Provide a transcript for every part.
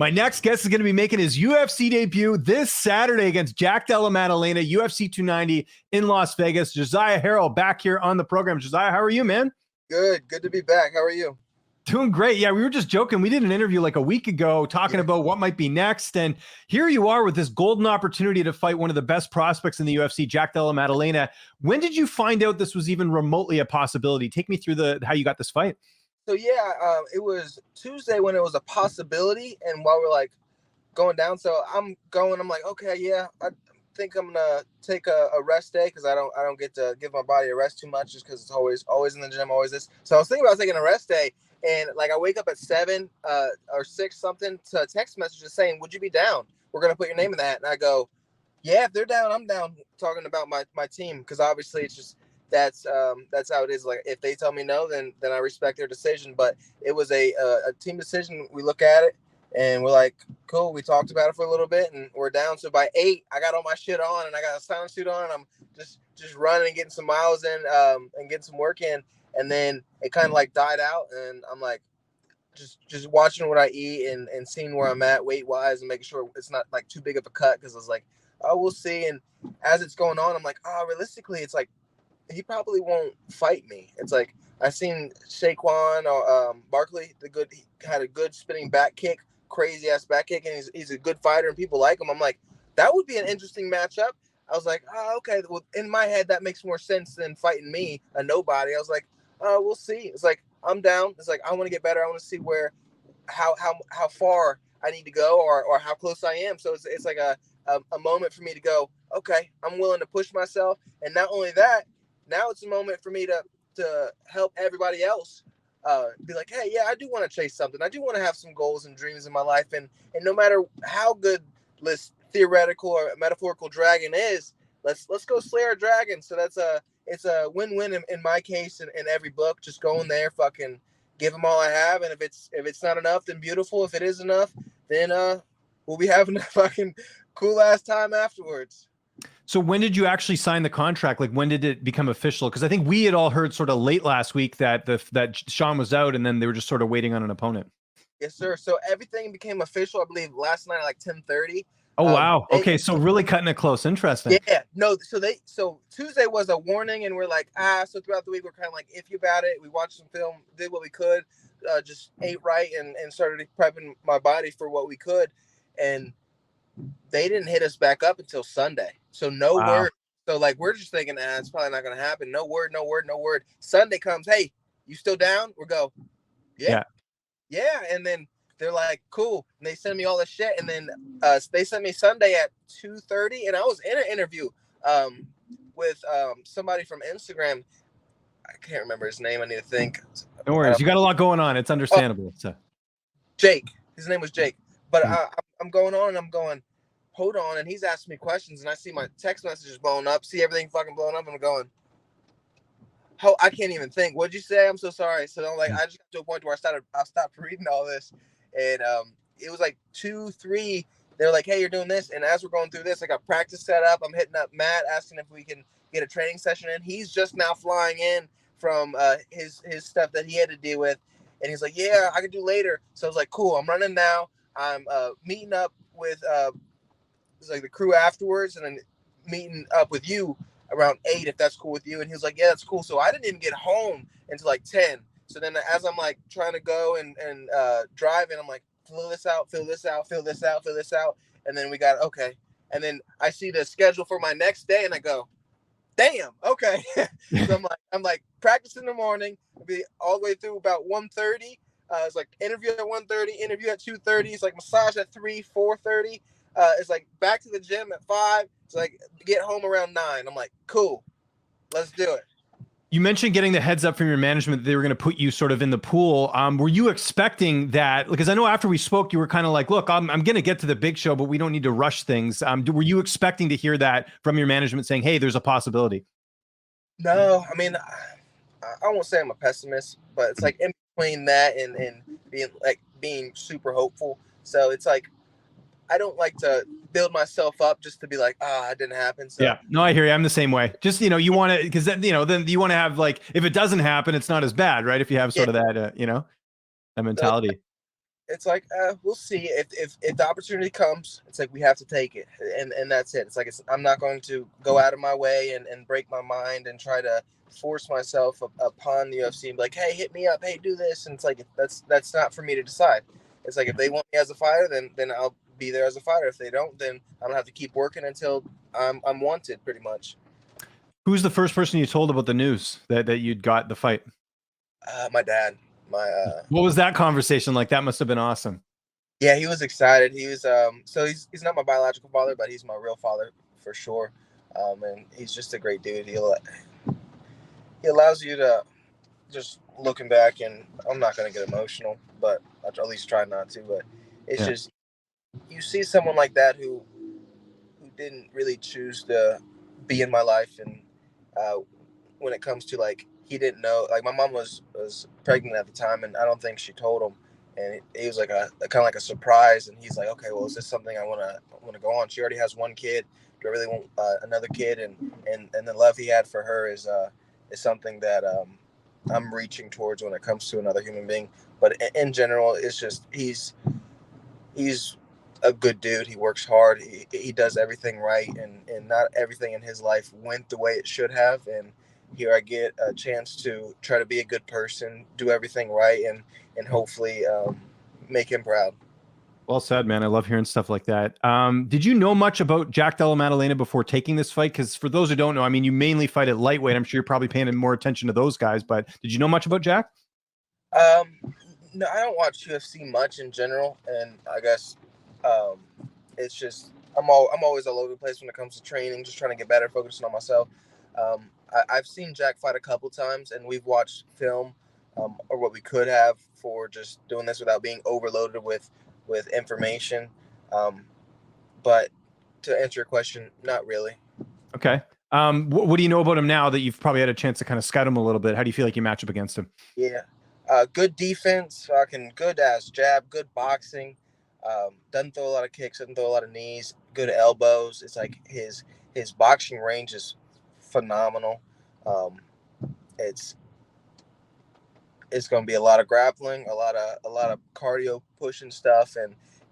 My next guest is going to be making his UFC debut this Saturday against Jack Della Maddalena, UFC 290 in Las Vegas. Josiah Harrell back here on the program. Josiah, how are you, man? Good to be back. How are you? Doing great. Yeah, we were just joking. We did an interview like a week ago talking about what might be next. And here you are with this golden opportunity to fight one of the best prospects in the UFC, Jack Della Maddalena. When did you find out this was even remotely a possibility? Take me through how you got this fight. So it was Tuesday when it was a possibility, and while we're like going down, so I'm like, okay, yeah, I think I'm gonna take a rest day because I don't get to give my body a rest too much just because it's always in the gym, always this. So I was thinking about taking a rest day, and like I wake up at 7 or 6 something to a text message just saying, would you be down? We're gonna put your name in that, and I go, yeah, if they're down, I'm down. Talking about my team because obviously it's just. That's how it is. Like if they tell me no, then I respect their decision. But it was a team decision. We look at it and we're like, cool. We talked about it for a little bit and we're down. So by 8, I got all my shit on and I got a silent suit on. And I'm just running and getting some miles in and getting some work in. And then it kind of like died out and I'm like just watching what I eat and seeing where I'm at weight wise and making sure it's not like too big of a cut because I was like, oh, we'll see. And as it's going on, I'm like, oh, realistically, it's like. He probably won't fight me. It's like I seen Shaquan or Barkley, he had a good spinning back kick, crazy ass back kick, and he's a good fighter and people like him. I'm like, that would be an interesting matchup. I was like, oh, okay. Well, in my head, that makes more sense than fighting me, a nobody. I was like, oh, we'll see. It's like I'm down. It's like I want to get better. I want to see how far I need to go or how close I am. So it's like a moment for me to go, okay, I'm willing to push myself, and not only that. Now it's a moment for me to help everybody else be like, hey, yeah, I do want to chase something. I do want to have some goals and dreams in my life. And no matter how good this theoretical or metaphorical dragon is, let's go slay our dragon. So it's a win-win in my case in every book. Just going there, fucking give them all I have. And if it's not enough, then beautiful. If it is enough, then we'll be having a fucking cool ass time afterwards. So when did you actually sign the contract? Like when did it become official? Because I think we had all heard sort of late last week that Sean was out and then they were just sort of waiting on an opponent. Yes, sir. So everything became official, I believe, last night at like 10:30. Oh, wow. Okay, so really cutting it close. Interesting. Yeah. No, so Tuesday was a warning and we're like, so throughout the week we're kind of like iffy about it. We watched some film, did what we could, just ate right and started prepping my body for what we could. And they didn't hit us back up until Sunday. So no word. So like we're just thinking, it's probably not gonna happen. No word. Sunday comes, hey, you still down? We go, yeah. And then they're like, cool. And they send me all this shit. And then they sent me Sunday at 2:30, and I was in an interview with somebody from Instagram. I can't remember his name. I need to think. No worries. You got a lot going on. It's understandable. So Jake. His name was Jake. But I'm going on and I'm going, hold on. And he's asking me questions and I see my text messages blowing up, see everything fucking blowing up. And I'm going, oh, I can't even think. What'd you say? I'm so sorry. So I'm like, I just got to a point where I stopped reading all this. And it was like 2, 3. They're like, hey, you're doing this. And as we're going through this, I got practice set up. I'm hitting up Matt, asking if we can get a training session in. He's just now flying in from his stuff that he had to deal with. And he's like, yeah, I can do later. So I was like, cool, I'm running now. I'm meeting up with like the crew afterwards and then meeting up with you around 8 if that's cool with you. And he was like, yeah, that's cool. So I didn't even get home until like 10. So then as I'm like trying to go and driving, I'm like, fill this out. And then we got, okay. And then I see the schedule for my next day and I go, damn, okay. So I'm like practice in the morning, be all the way through about 1:30. It's like interview at 1:30, interview at 2:30. It's like massage at 3, 4:30. It's like back to the gym at 5. It's like get home around 9. I'm like, cool, let's do it. You mentioned getting the heads up from your management that they were going to put you sort of in the pool. Were you expecting that? Because I know after we spoke, you were kind of like, look, I'm going to get to the big show, but we don't need to rush things. Were you expecting to hear that from your management saying, hey, there's a possibility? No, I mean, I won't say I'm a pessimist, but it's like in between that and being super hopeful. So it's like, I don't like to build myself up just to be like, it didn't happen. So yeah, no, I hear you. I'm the same way. Just, you want to, because then, then you want to have like, if it doesn't happen, it's not as bad, right? If you have sort of that, that mentality. it's like we'll see if the opportunity comes. It's like we have to take it, and that's it. It's like I'm not going to go out of my way and break my mind and try to force myself upon the UFC and be like, hey, hit me up, hey, do this, and it's like that's not for me to decide. It's like if they want me as a fighter, then I'll be there as a fighter. If they don't, then I'm gonna have to keep working until I'm wanted, pretty much. Who's the first person you told about the news that you'd got the fight? My dad. What was that conversation like? That must have been awesome. Yeah, he was excited. He was so he's not my biological father, but he's my real father for sure. And he's just a great dude. He allows you to, just looking back, and I'm not gonna get emotional, but I at least try not to. But it's just, you see someone like that who didn't really choose to be in my life, and when it comes to, like, he didn't know, like, my mom was pregnant at the time, and I don't think she told him, and it was like a kind of like a surprise, and he's like, okay, well, is this something I want to go on? She already has one kid. Do I really want another kid? And the love he had for her is something that I'm reaching towards when it comes to another human being. But in general, it's just he's a good dude. He works hard. He does everything right, and not everything in his life went the way it should have. And here I get a chance to try to be a good person, do everything right, and hopefully make him proud. Well said, man. I love hearing stuff like that. Did you know much about Jack Della Maddalena before taking this fight? Because for those who don't know, I mean, you mainly fight at lightweight. I'm sure you're probably paying more attention to those guys, but did you know much about Jack? No, I don't watch UFC much in general, and I guess it's just I'm always all over the place when it comes to training, just trying to get better, focusing on myself. I've seen Jack fight a couple times, and we've watched film, or what we could have, for just doing this without being overloaded with information. But to answer your question, not really. Okay. What do you know about him now that you've probably had a chance to kind of scout him a little bit? How do you feel like you match up against him? Yeah. Good defense, fucking good ass jab, good boxing. Doesn't throw a lot of kicks, doesn't throw a lot of knees, good elbows. It's like his boxing range is phenomenal. It's going to be a lot of grappling, a lot of cardio pushing stuff,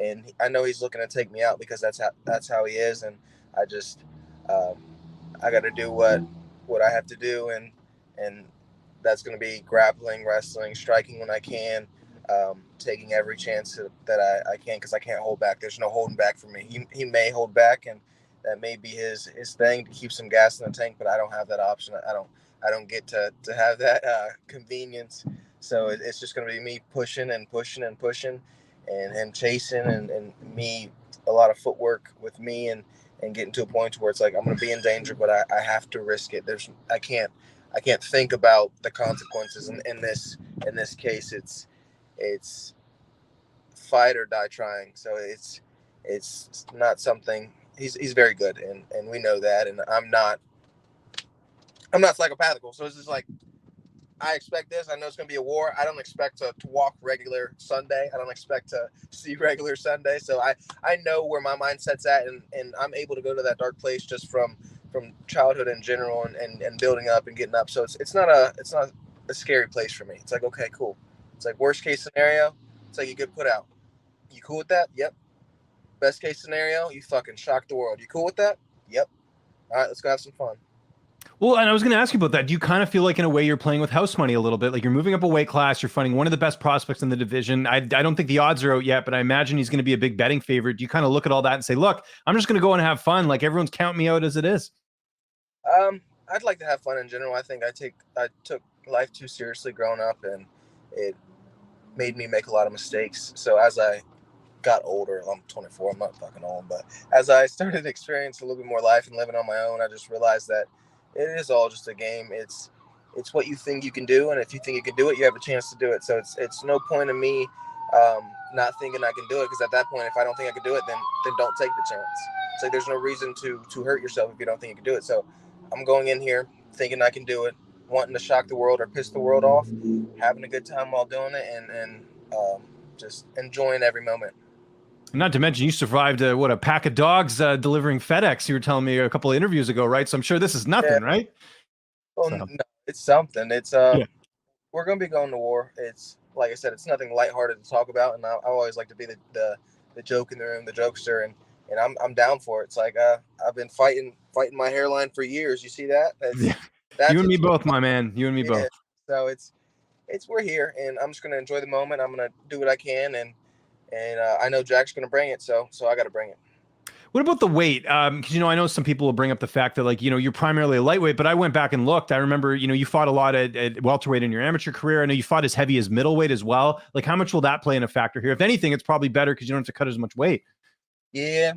and I know he's looking to take me out because that's how he is, and I just I got to do what I have to do, and that's going to be grappling, wrestling, striking when I can, taking every chance that I can, because I can't hold back. There's no holding back for me. He may hold back, and that may be his thing to keep some gas in the tank, but I don't have that option. I don't get to have that convenience. So it's just going to be me pushing and pushing and pushing, and him chasing, and me, a lot of footwork with me, and getting to a point where it's like I'm going to be in danger, but I have to risk it. I can't think about the consequences. In this case, it's fight or die trying. So it's not something. He's very good, and we know that, and I'm not psychopathical. So it's just like, I expect this. I know it's going to be a war. I don't expect to walk regular Sunday. I don't expect to see regular Sunday. So I know where my mindset's at, and I'm able to go to that dark place just from childhood in general, and building up and getting up. So it's not a scary place for me. It's like, okay, cool. It's like, worst case scenario, it's like you get put out. You cool with that? Yep. Best case scenario, you fucking shock the world. You cool with that? Yep. All right, let's go have some fun. Well, and I was going to ask you about that. Do you kind of feel like, in a way, you're playing with house money a little bit? Like, you're moving up a weight class, you're fighting one of the best prospects in the division. I don't think the odds are out yet, but I imagine he's going to be a big betting favorite. Do you kind of look at all that and say, look, I'm just going to go and have fun? Like, everyone's counting me out as it is. I'd like to have fun in general. I think I took life too seriously growing up, and it made me make a lot of mistakes. So as I got older, I'm 24, I'm not fucking old, but as I started experiencing a little bit more life and living on my own, I just realized that it is all just a game. It's what you think you can do, and if you think you can do it, you have a chance to do it. So it's no point in me not thinking I can do it, because at that point, if I don't think I can do it, then don't take the chance. It's like, there's no reason to hurt yourself if you don't think you can do it. So I'm going in here thinking I can do it, wanting to shock the world or piss the world off, having a good time while doing it, and just enjoying every moment. Not to mention, you survived a pack of dogs delivering FedEx. You were telling me a couple of interviews ago, right? So I'm sure this is nothing, right? Well, So. no, it's something. It's Yeah. we're gonna be going to war. It's like I said, it's nothing lighthearted to talk about, and I always like to be the joke in the room, the jokester, and I'm down for it. It's like I've been fighting my hairline for years. You see that? Yeah. You That's and me what's going both, on. my man. You and me Yeah. both. So it's we're here, and I'm just gonna enjoy the moment. I'm gonna do what I can, and I know Jack's gonna bring it, so I got to bring it. What about the weight? Because I know some people will bring up the fact that, like, you're primarily a lightweight, but I went back and looked. I remember, you fought a lot at welterweight in your amateur career. I know you fought as heavy as middleweight as well. Like, how much will that play in a factor here? If anything, it's probably better because you don't have to cut as much weight. Yeah,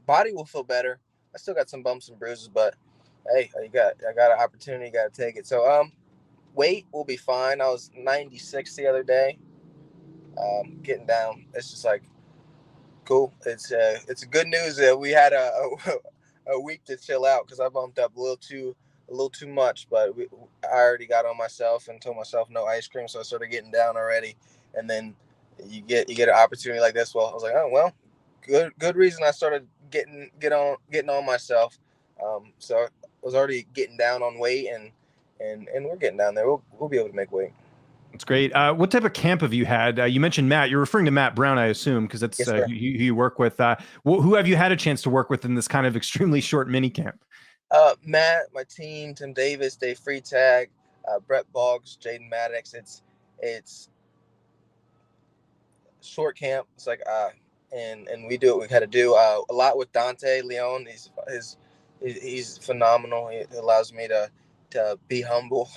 body will feel better. I still got some bumps and bruises, but hey, I got an opportunity, got to take it. So weight will be fine. I was 96 the other day. Getting down. It's just like cool. It's a good news that we had a week to chill out because I bumped up a little too much. But I already got on myself and told myself no ice cream, so I started getting down already. And then you get an opportunity like this. Well, I was like, oh well, good reason I started getting on myself. So I was already getting down on weight and we're getting down there. We'll be able to make weight. It's great. What type of camp have you had? You mentioned Matt. You're referring to Matt Brown, I assume, because that's Yes, sir. who you work with. Who have you had a chance to work with in this kind of extremely short mini camp? Matt, my team, Tim Davis, Dave Freetag, Brett Boggs, Jaden Maddox. It's short camp. It's like and we do what we had to do. A lot with Dante Leon. He's phenomenal. He allows me to be humble,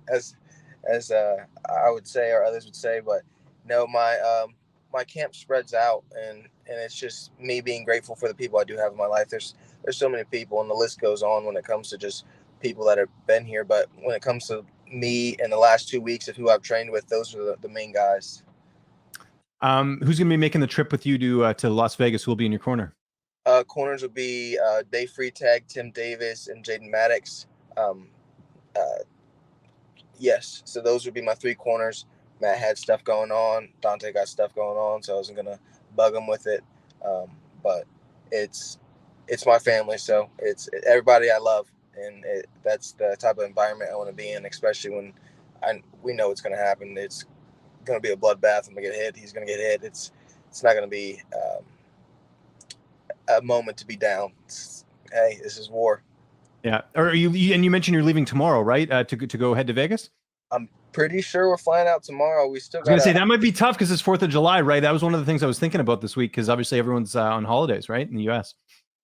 as I would say or others would say. But no, my camp spreads out, and it's just me being grateful for the people I do have in my life. There's so many people, and the list goes on when it comes to just people that have been here. But when it comes to me in the last 2 weeks of who I've trained with, those are the main guys. Who's going to be making the trip with you to Las Vegas? Who will be in your corner? Corners would be Dave Freetag, Tim Davis, and Jaden Maddox. Um, yes, so those would be my three corners. Matt had stuff going on. Dante got stuff going on, so I wasn't gonna bug him with it. But it's my family, so it's everybody I love, and that's the type of environment I want to be in, especially when we know it's gonna happen. It's gonna be a bloodbath. I'm gonna get hit. He's gonna get hit. It's not gonna be a moment to be down. Hey, this is war. Yeah. Or you mentioned you're leaving tomorrow, right? To go head to Vegas. I'm pretty sure we're flying out tomorrow. We still I was gonna got say that might be tough because it's 4th of July, right? That was one of the things I was thinking about this week because obviously everyone's on holidays, right, in the U.S.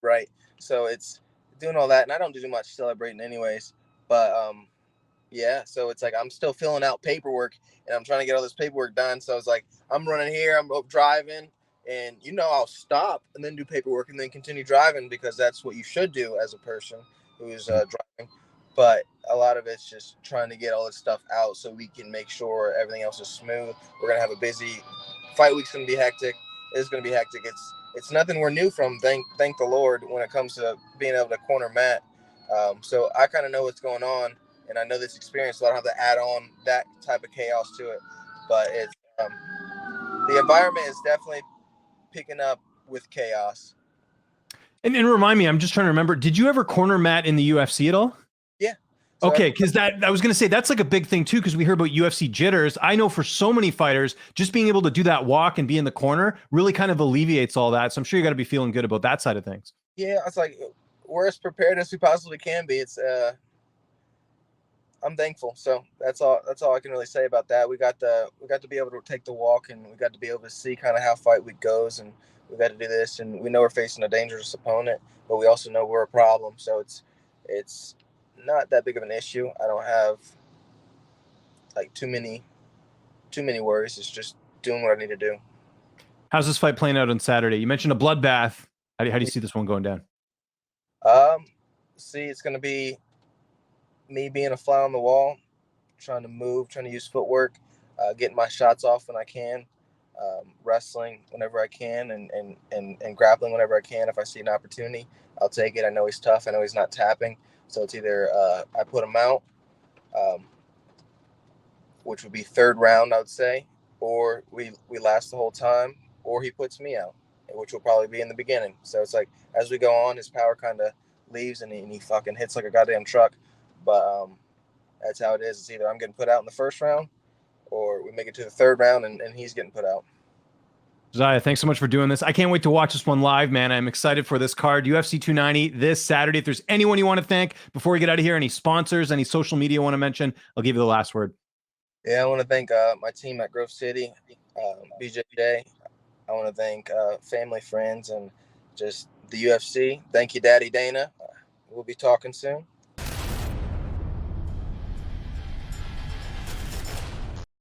right. So it's doing all that, and I don't do much celebrating anyways. But yeah. So it's like I'm still filling out paperwork, and I'm trying to get all this paperwork done. So it's like I'm running here, I'm driving, and I'll stop and then do paperwork and then continue driving because that's what you should do as a person who's driving. But a lot of it's just trying to get all this stuff out so we can make sure everything else is smooth. We're gonna have a busy fight week's gonna be hectic. It's gonna be hectic. It's nothing we're new from. Thank the Lord when it comes to being able to corner Matt. So I kind of know what's going on, and I know this experience, so I don't have to add on that type of chaos to it. But it's the environment is definitely picking up with chaos. And remind me, I'm just trying to remember. Did you ever corner Matt in the UFC at all? Yeah. So Okay, because that I was going to say that's like a big thing too, because we hear about UFC jitters. I know for so many fighters, just being able to do that walk and be in the corner really kind of alleviates all that. So I'm sure you got to be feeling good about that side of things. Yeah, it's like we're as prepared as we possibly can be. It's I'm thankful. So that's all I can really say about that. We got to be able to take the walk, and we got to be able to see kind of how fight week goes, and we got to do this, and we know we're facing a dangerous opponent, but we also know we're a problem. So it's not that big of an issue. I don't have like too many worries. It's just doing what I need to do. How's this fight playing out on Saturday? You mentioned a bloodbath. How do you see this one going down? See, it's gonna be me being a fly on the wall, trying to move, trying to use footwork, getting my shots off when I can, wrestling whenever I can, and grappling whenever I can. If I see an opportunity, I'll take it. I know he's tough. I know he's not tapping, so it's either I put him out, which would be third round, I would say, or we last the whole time, or he puts me out, which will probably be in the beginning. So it's like as we go on, his power kind of leaves, and he fucking hits like a goddamn truck. But that's how it is. It's either I'm getting put out in the first round, or we make it to the third round and he's getting put out. Josiah, thanks so much for doing this. I can't wait to watch this one live, man. I'm excited for this card. UFC 290 this Saturday. If there's anyone you want to thank before we get out of here, any sponsors, any social media you want to mention, I'll give you the last word. Yeah, I want to thank my team at Grove City, BJJ. I want to thank family, friends, and just the UFC. Thank you, Daddy Dana. We'll be talking soon.